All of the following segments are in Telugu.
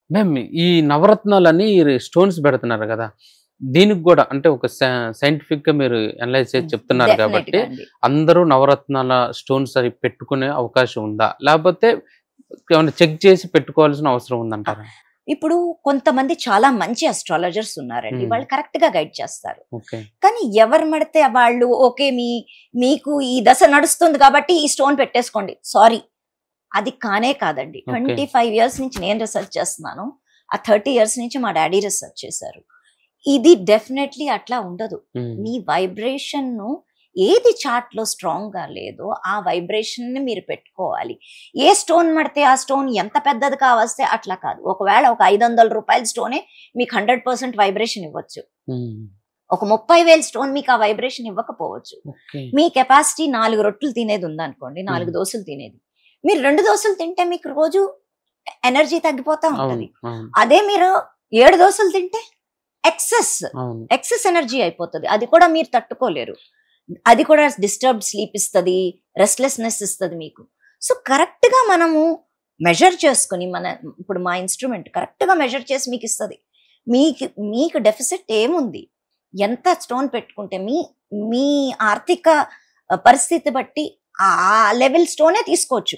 మ్యామ్ ఈ నవరత్నాలని స్టోన్స్ పెడుతున్నారు కదా! దీనికి గూడా అంటే ఒక సైంటిఫిక్‌గా మీరు అనలైజ్ చేసి చెప్తున్నారు కాబట్టి, డెఫినెట్‌గా అండి. అందరూ నవరత్నాల స్టోన్స్ అవి పెట్టుకునే అవకాశం ఉందా? లేపోతే ఏమన్నా చెక్ చేసి పెట్టుకోవాల్సిన అవసరం ఆ! ఉందంటారా? ఇప్పుడు కొంతమంది చాలా మంచి అస్ట్రాలజర్స్ ఉన్నారండి. హ్మ్. వాళ్ళు కరెక్ట్‌గా గైడ్ చేస్తారు. ఓకే. కానీ ఎవరు మడితే వాళ్ళు ఓకే. మీకు ఈ దశ నడుస్తుంది కాబట్టి ఈ స్టోన్ పెట్టేసుకోండి. సారీ. అది కానే కాదండి. ఓకే. 25 ఇయర్స్ నుంచి నేను రిసర్చ్ చేస్తున్నాను. ఆ 30 ఇయర్స్ నుంచి మా డ్యాడీ రిసర్చ్ చేశారు. ఇది డెఫినెట్‌లీ అట్లా ఉండదు. హ్మ్. మీ వైబ్రేషన్‌ను ఏది చార్ట్‌లో స్ట్రాంగ్‌గా లేదో ఆ వైబ్రేషన్‌ని మీరు పెట్టుకోవాలి. ఏ స్టోన్ మడితే ఆ స్టోన్ ఎంత పెద్దది కావస్తే అట్లా కాదు. ఒకవేళ ఒక రూ. 500 స్టోనే మీకు 100% వైబ్రేషన్ ఇవ్వచ్చు. హ్మ్. ఒక 30,000 స్టోన్ మీకు ఆ వైబ్రేషన్ ఇవ్వకపోవచ్చు. ఓకే. మీ కెపాసిటీ 4 రొట్టెలు తినేది ఉందనుకోండి. 4 హ్మ్. దోసలు తినేది. మీరు 2 దోసలు తింటే మీకు రోజు ఎనర్జీ తగ్గిపోతా అవును. ఉంటది. అవును. అదే మీరు 7 దోసలు తింటే ఎక్సెస్ అవును. ఎక్సెస్ ఎనర్జీ అయిపోతది. అది కూడా మీరు తట్టుకోలేరు. అది కూడా డిస్టర్బ్డ్ స్లీప్ ఇస్తది. రెస్ట్‌లెస్‌నెస్ ఇస్తది మీకు. సో, కరెక్ట్‌గా మనము మెజర్ చేసుకొని ఇప్పుడు మా ఇన్‌స్ట్రుమెంట్ కరెక్ట్‌గా మెజర్ చేసి మీకిస్తది. మీకు మీకు డెఫిసిట్ ఏముంది? ఎంత స్టోన్ పెట్టుకుంటే మీ ఆర్థిక పరిస్థితి బట్టి ఆ లెవెల్ స్టోనే తీసుకోవచ్చు.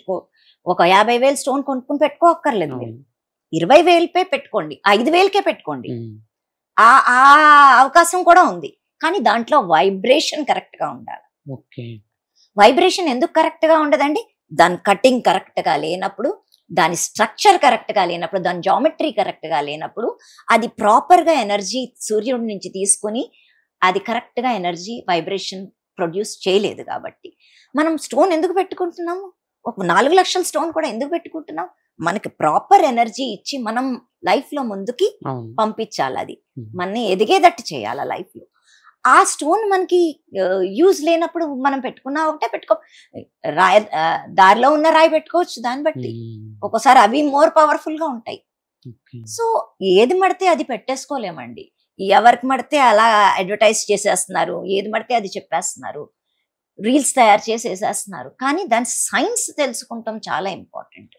ఒక 50,000 స్టోన్ కొనుక్కొని పెట్టుకోక్కర్లేదు మీరు. అవును. 20,000 పెట్టుకోండి. 5,000కే పెట్టుకోండి. హ్మ్. ఆ ఆ అవకాశం కూడా ఉంది. కానీ దాంట్లో వైబ్రేషన్ కరెక్ట్‌గా ఉండాలి. ఓకే. వైబ్రేషన్ ఎందుకు కరెక్ట్‌గా ఉండదండి? దాని కటింగ్ కరెక్ట్‌గా లేనప్పుడు, దాని స్ట్రక్చర్ కరెక్ట్‌గా లేనప్పుడు, దాని జామెట్రీ కరెక్ట్‌గా లేనప్పుడు, అది ప్రాపర్‌గా ఎనర్జీ సూర్యుడి నుంచి తీసుకొని, అది కరెక్ట్‌గా ఎనర్జీ వైబ్రేషన్ ప్రొడ్యూస్ చేయలేదు కాబట్టి. మనం స్టోన్ ఎందుకు పెట్టుకుంటున్నాము? ఒక 4,00,000 స్టోన్ కూడా ఎందుకు పెట్టుకుంటున్నాం? మనకి ప్రాపర్ ఎనర్జీ ఇచ్చి మనం లైఫ్‌లో ముందుకి అవును. పంపించాలది. హ్మ్. మనని ఎదిగేదట్టు చేయాల లైఫ్‌లో. ఆ స్టోన్ మనకి యూజ్ లేనప్పుడు మనం పెట్టుకున్నా ఒకటే దారిలో ఉన్న రాయి పెట్టుకోవచ్చు దాన్ని బట్టి. హ్మ్. ఒక్కోసారి అవి మోర్ పవర్‌ఫుల్‌గా ఉంటాయి. ఓకే. సో, ఏది మడితే అది పెట్టేసుకోలేమండి. ఎవరికి మడితే అలా అడ్వర్టైజ్ చేసేస్తున్నారు. ఏది మడితే అది చెప్పేస్తున్నారు. రీల్స్ తయారు చేసేసేస్తున్నారు. కానీ దాని సైన్స్ తెలుసుకుంటం చాలా ఇంపార్టెంట్.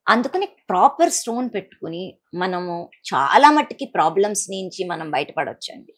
అందుకని ప్రాపర్ స్టోన్ పెట్టుకొని మనము చాలా మట్టికి ప్రాబ్లమ్స్ నుంచి మనం బయటపడొచ్చండి.